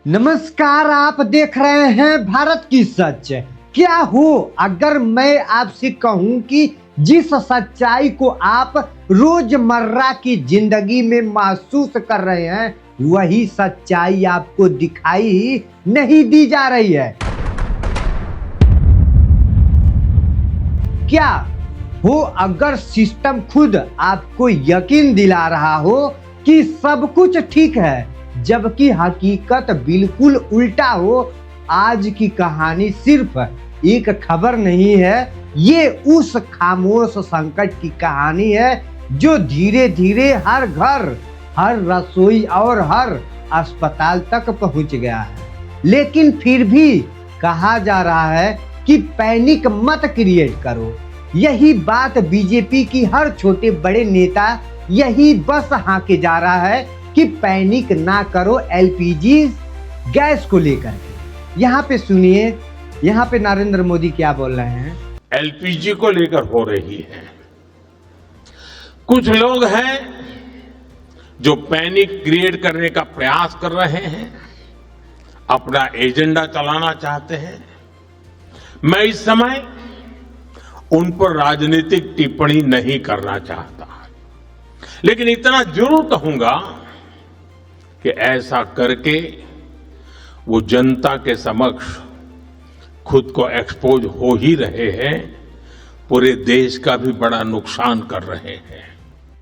नमस्कार, आप देख रहे हैं भारत की सच। क्या हो अगर मैं आपसे कहूं कि जिस सच्चाई को आप रोजमर्रा की जिंदगी में महसूस कर रहे हैं वही सच्चाई आपको दिखाई नहीं दी जा रही है। क्या हो अगर सिस्टम खुद आपको यकीन दिला रहा हो कि सब कुछ ठीक है, जबकि हकीकत बिल्कुल उल्टा हो। आज की कहानी सिर्फ एक खबर नहीं है, ये उस खामोश संकट की कहानी है जो धीरे धीरे हर घर, हर रसोई और हर अस्पताल तक पहुंच गया है। लेकिन फिर भी कहा जा रहा है कि पैनिक मत क्रिएट करो। यही बात बीजेपी की हर छोटे बड़े नेता यही बस हाके जा रहा है कि पैनिक ना करो एलपीजी गैस को लेकर के। यहाँ पे सुनिए, यहाँ पे नरेंद्र मोदी क्या बोल रहे हैं। एलपीजी को लेकर हो रही है। कुछ लोग हैं जो पैनिक क्रिएट करने का प्रयास कर रहे हैं, अपना एजेंडा चलाना चाहते हैं। मैं इस समय उन पर राजनीतिक टिप्पणी नहीं करना चाहता, लेकिन इतना जरूर कहूंगा कि ऐसा करके वो जनता के समक्ष खुद को एक्सपोज हो ही रहे हैं, पूरे देश का भी बड़ा नुकसान कर रहे हैं।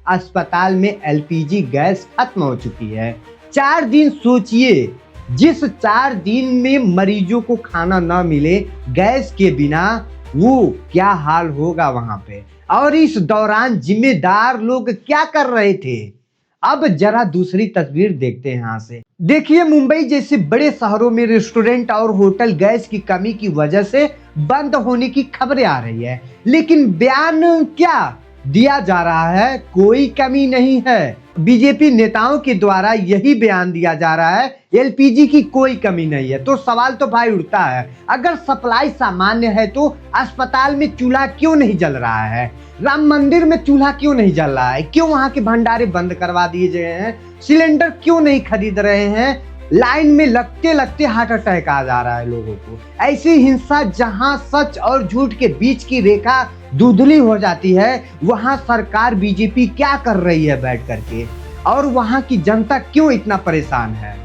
अस्पताल में एलपीजी गैस खत्म हो चुकी है। 4 दिन सोचिए, जिस 4 दिन में मरीजों को खाना ना मिले गैस के बिना, वो क्या हाल होगा वहां पे। और इस दौरान जिम्मेदार लोग क्या कर रहे थे। अब जरा दूसरी तस्वीर देखते हैं। यहाँ से देखिए, मुंबई जैसे बड़े शहरों में रेस्टोरेंट और होटल गैस की कमी की वजह से बंद होने की खबरें आ रही है, लेकिन बयान क्या दिया जा रहा है, कोई कमी नहीं है। बीजेपी नेताओं के द्वारा यही बयान दिया जा रहा है, एलपीजी की कोई कमी नहीं है। तो सवाल तो भाई उठता है, अगर सप्लाई सामान्य है तो अस्पताल में चूल्हा क्यों नहीं जल रहा है, राम मंदिर में चूल्हा क्यों नहीं जल रहा है, क्यों वहां के भंडारे बंद करवा दिए गए हैं, सिलेंडर क्यों नहीं खरीद रहे हैं, लाइन में लगते लगते हार्ट अटैक आ जा रहा है लोगों को। ऐसी हिंसा जहां सच और झूठ के बीच की रेखा धुंधली हो जाती है, वहां सरकार बीजेपी क्या कर रही है बैठ करके, और वहां की जनता क्यों इतना परेशान है।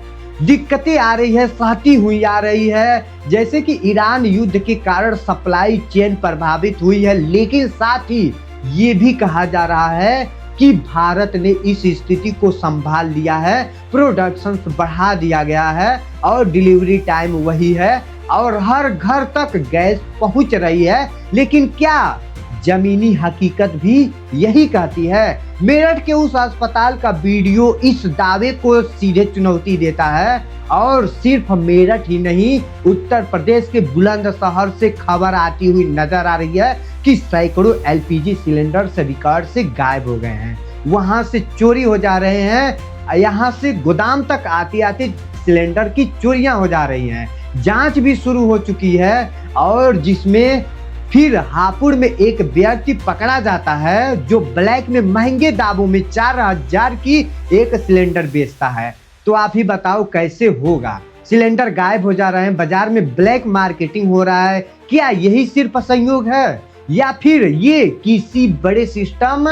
दिक्कतें आ रही है, सहती हुई आ रही है, जैसे कि ईरान युद्ध के कारण सप्लाई चेन प्रभावित हुई है। लेकिन साथ ही ये भी कहा जा रहा है कि भारत ने इस स्थिति को संभाल लिया है, प्रोडक्शन बढ़ा दिया गया है और डिलीवरी टाइम वही है और हर घर तक गैस पहुंच रही है। लेकिन क्या जमीनी हकीकत भी यही कहती है। मेरठ के उस अस्पताल का वीडियो इस दावे को सीधे चुनौती देता है, और सिर्फ मेरठ ही नहीं, उत्तर प्रदेश के बुलंदशहर से खबर आती हुई नजर आ रही है कि सैकड़ों एलपीजी सिलेंडर से रिकॉर्ड से गायब हो गए हैं, वहां से चोरी हो जा रहे हैं। यहाँ से गोदाम तक आती आती सिलेंडर की चोरियां हो जा रही हैं। जांच भी शुरू हो चुकी है, और जिसमें फिर हापुड़ में एक व्यक्ति पकड़ा जाता है जो ब्लैक में महंगे दामों में 4000 की एक सिलेंडर बेचता है। तो आप ही बताओ कैसे होगा। सिलेंडर गायब हो जा रहे हैं, बाजार में ब्लैक मार्केटिंग हो रहा है। क्या यही सिर्फ संयोग है या फिर ये किसी बड़े सिस्टम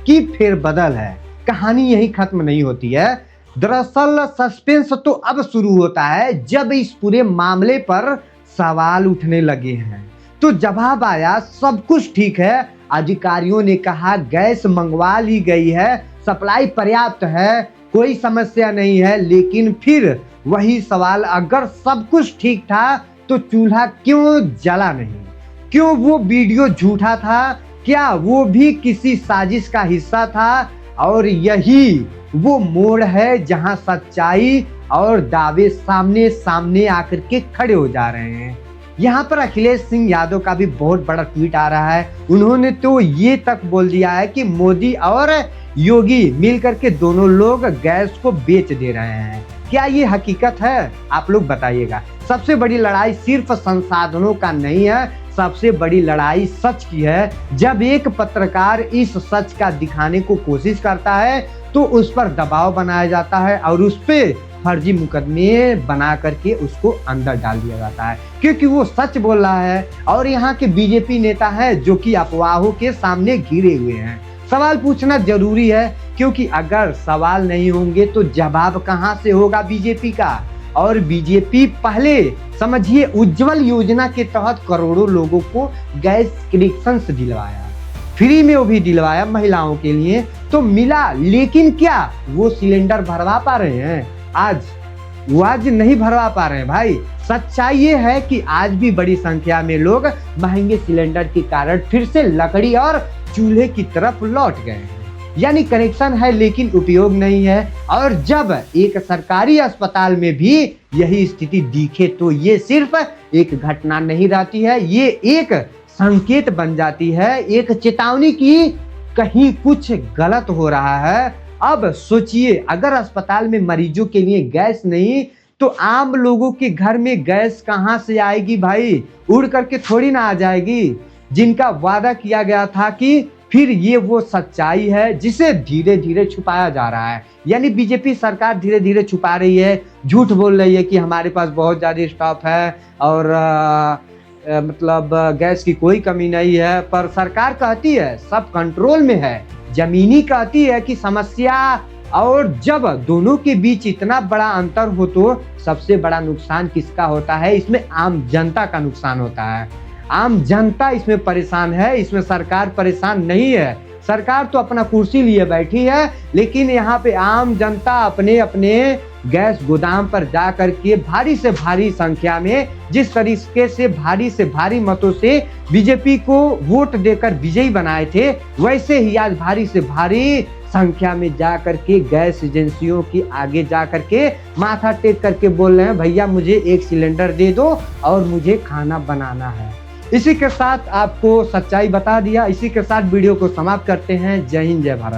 की फेरबदल है। कहानी यही खत्म नहीं होती है। दरअसल सस्पेंस तो अब शुरू होता है जब इस पूरे मामले पर सवाल उठने लगे हैं। तो जवाब आया, सब कुछ ठीक है, अधिकारियों ने कहा गैस मंगवा ली गई है, सप्लाई पर्याप्त है, कोई समस्या नहीं है। लेकिन फिर वही सवाल, अगर सब कुछ ठीक था तो चूल्हा क्यों जला नहीं, क्यों वो वीडियो झूठा था, क्या वो भी किसी साजिश का हिस्सा था। और यही वो मोड़ है जहां सच्चाई और दावे सामने सामने आकर के खड़े हो जा रहे हैं। यहाँ पर अखिलेश सिंह यादव का भी बहुत बड़ा ट्वीट आ रहा है। उन्होंने तो ये तक बोल दिया है कि मोदी और योगी मिलकर के दोनों लोग गैस को बेच दे रहे हैं। क्या ये हकीकत है, आप लोग बताइएगा। सबसे बड़ी लड़ाई सिर्फ संसाधनों का नहीं है, सबसे बड़ी लड़ाई सच की है। जब एक पत्रकार इस सच का दिखाने को कोशिश करता है तो उस पर दबाव बनाया जाता है और उस पे फर्जी मुकदमे बना करके उसको अंदर डाल दिया जाता है, क्योंकि वो सच बोल रहा है और यहाँ के बीजेपी नेता हैं जो कि अफवाहों के सामने घिरे हुए हैं। सवाल पूछना जरूरी है, क्योंकि अगर सवाल नहीं होंगे तो जवाब कहां से होगा बीजेपी का। और बीजेपी पहले समझिए उज्जवल योजना के तहत करोड़ों लोगों को गैस कनेक्शन दिलवाया, फ्री में वो भी दिलवाया महिलाओं के लिए, तो मिला, लेकिन क्या वो सिलेंडर भरवा पा रहे हैं? आज नहीं भरवा पा रहे हैं भाई। सच्चाई ये है कि आज भी बड़ी संख्या में लोग महंगे सिलेंडर के कारण फिर से लकड़ी और चूल्हे की तरफ लौट गए हैं। यानी कनेक्शन है लेकिन उपयोग नहीं है। और जब एक सरकारी अस्पताल में भी यही स्थिति दिखे तो ये सिर्फ एक घटना नहीं रहती है, ये एक संकेत बन जाती है, एक चेतावनी की कहीं कुछ गलत हो रहा है। अब सोचिए, अगर अस्पताल में मरीजों के लिए गैस नहीं तो आम लोगों के घर में गैस कहां से आएगी भाई? उड़ करके थोड़ी ना आ जाएगी। जिनका वादा किया गया था कि फिर ये वो सच्चाई है जिसे धीरे धीरे छुपाया जा रहा है। यानी बीजेपी सरकार धीरे धीरे छुपा रही है, झूठ बोल रही है कि हमारे पास बहुत ज़्यादा स्टॉक है और मतलब गैस की कोई कमी नहीं है, पर सरकार कहती है सब कंट्रोल में है। जमीनी कहती है कि समस्या, और जब दोनों के बीच इतना बड़ा अंतर हो तो सबसे बड़ा नुकसान किसका होता है? इसमें आम जनता का नुकसान होता है। आम जनता इसमें परेशान है, इसमें सरकार परेशान नहीं है। सरकार तो अपना कुर्सी लिए बैठी है, लेकिन यहाँ पे आम जनता अपने अपने गैस गोदाम पर जा करके भारी से भारी संख्या में, जिस तरीके से भारी मतों से बीजेपी को वोट देकर विजयी बनाए थे, वैसे ही आज भारी से भारी संख्या में जा करके गैस एजेंसियों की आगे जा करके माथा टेक करके बोल रहे हैं, भैया मुझे एक सिलेंडर दे दो और मुझे खाना बनाना है। इसी के साथ आपको सच्चाई बता दिया, इसी के साथ वीडियो को समाप्त करते हैं। जय हिंद, जय भारत।